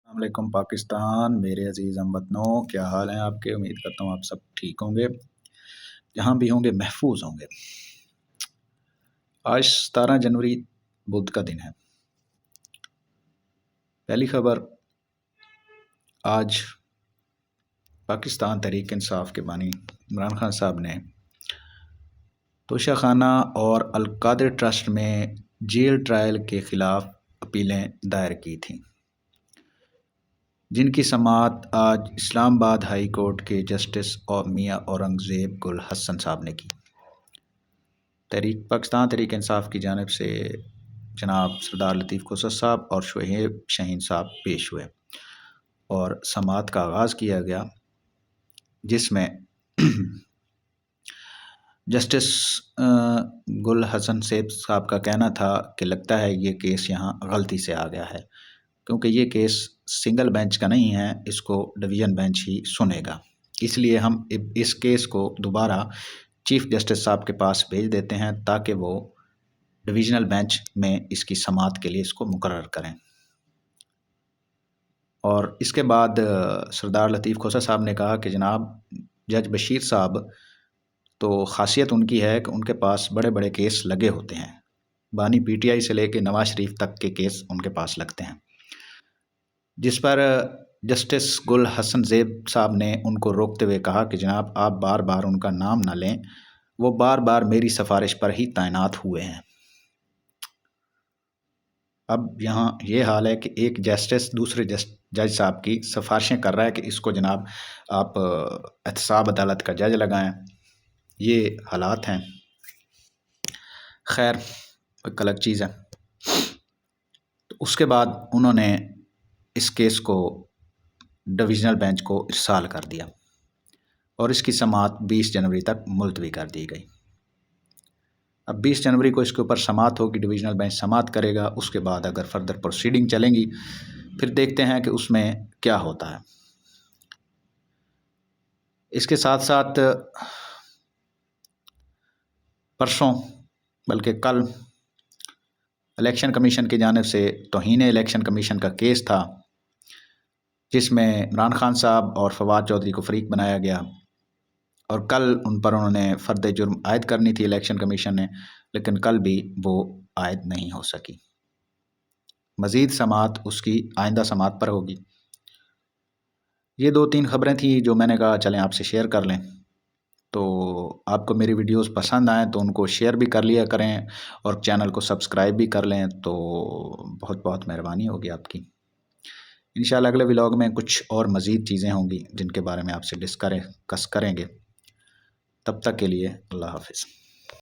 السلام علیکم پاکستان، میرے عزیز ہم وطنوں، کیا حال ہیں آپ کے؟ امید کرتا ہوں آپ سب ٹھیک ہوں گے، جہاں بھی ہوں گے محفوظ ہوں گے۔ آج 17 جنوری بدھ کا دن ہے۔ پہلی خبر، آج پاکستان تحریک انصاف کے بانی عمران خان صاحب نے توشہ خانہ اور القادر ٹرسٹ میں جیل ٹرائل کے خلاف اپیلیں دائر کی تھیں، جن کی سماعت آج اسلام آباد ہائی کورٹ کے جسٹس میاں اورنگزیب گل حسن صاحب نے کی۔ پاکستان تحریک انصاف کی جانب سے جناب سردار لطیف کوسر صاحب اور شعیب شاہین صاحب پیش ہوئے اور سماعت کا آغاز کیا گیا، جس میں جسٹس گل حسن صاحب کا کہنا تھا کہ لگتا ہے یہ کیس یہاں غلطی سے آ گیا ہے، کیونکہ یہ کیس سنگل بینچ کا نہیں ہے، اس کو ڈویژن بینچ ہی سنے گا، اس لیے ہم اس کیس کو دوبارہ چیف جسٹس صاحب کے پاس بھیج دیتے ہیں تاکہ وہ ڈویژنل بینچ میں اس کی سماعت کے لیے اس کو مقرر کریں۔ اور اس کے بعد سردار لطیف کوسر صاحب نے کہا کہ جناب جج بشیر صاحب تو خاصیت ان کی ہے کہ ان کے پاس بڑے بڑے کیس لگے ہوتے ہیں، بانی پی ٹی آئی سے لے کے نواز شریف تک کے کیس ان کے پاس لگتے ہیں، جس پر جسٹس گل حسن زیب صاحب نے ان کو روکتے ہوئے کہا کہ جناب آپ بار بار ان کا نام نہ لیں، وہ بار بار میری سفارش پر ہی تعینات ہوئے ہیں۔ اب یہاں یہ حال ہے کہ ایک جسٹس دوسرے جج صاحب کی سفارشیں کر رہا ہے کہ اس کو جناب آپ احتساب عدالت کا جج لگائیں، یہ حالات ہیں۔ خیر، ایک الگ چیز ہے۔ تو اس کے بعد انہوں نے اس کیس کو ڈویژنل بینچ کو ارسال کر دیا اور اس کی سماعت 20 جنوری تک ملتوی کر دی گئی۔ اب 20 جنوری کو اس کے اوپر سماعت ہوگی، ڈویژنل بینچ سماعت کرے گا، اس کے بعد اگر فردر پروسیڈنگ چلیں گی پھر دیکھتے ہیں کہ اس میں کیا ہوتا ہے۔ اس کے ساتھ ساتھ پرسوں بلکہ کل الیکشن کمیشن کی جانب سے توہین الیکشن کمیشن کا کیس تھا، جس میں عمران خان صاحب اور فواد چودھری کو فریق بنایا گیا، اور کل ان پر انہوں نے فرد جرم عائد کرنی تھی الیکشن کمیشن نے، لیکن کل بھی وہ عائد نہیں ہو سکی۔ مزید سماعت اس کی آئندہ سماعت پر ہوگی۔ یہ 2-3 خبریں تھیں جو میں نے کہا چلیں آپ سے شیئر کر لیں۔ تو آپ کو میری ویڈیوز پسند آئیں تو ان کو شیئر بھی کر لیا کریں اور چینل کو سبسکرائب بھی کر لیں، تو بہت بہت مہربانی ہوگی آپ کی۔ انشاءاللہ اگلے ولاگ میں کچھ اور مزید چیزیں ہوں گی جن کے بارے میں آپ سے ڈسکس کریں گے۔ تب تک کے لیے اللہ حافظ۔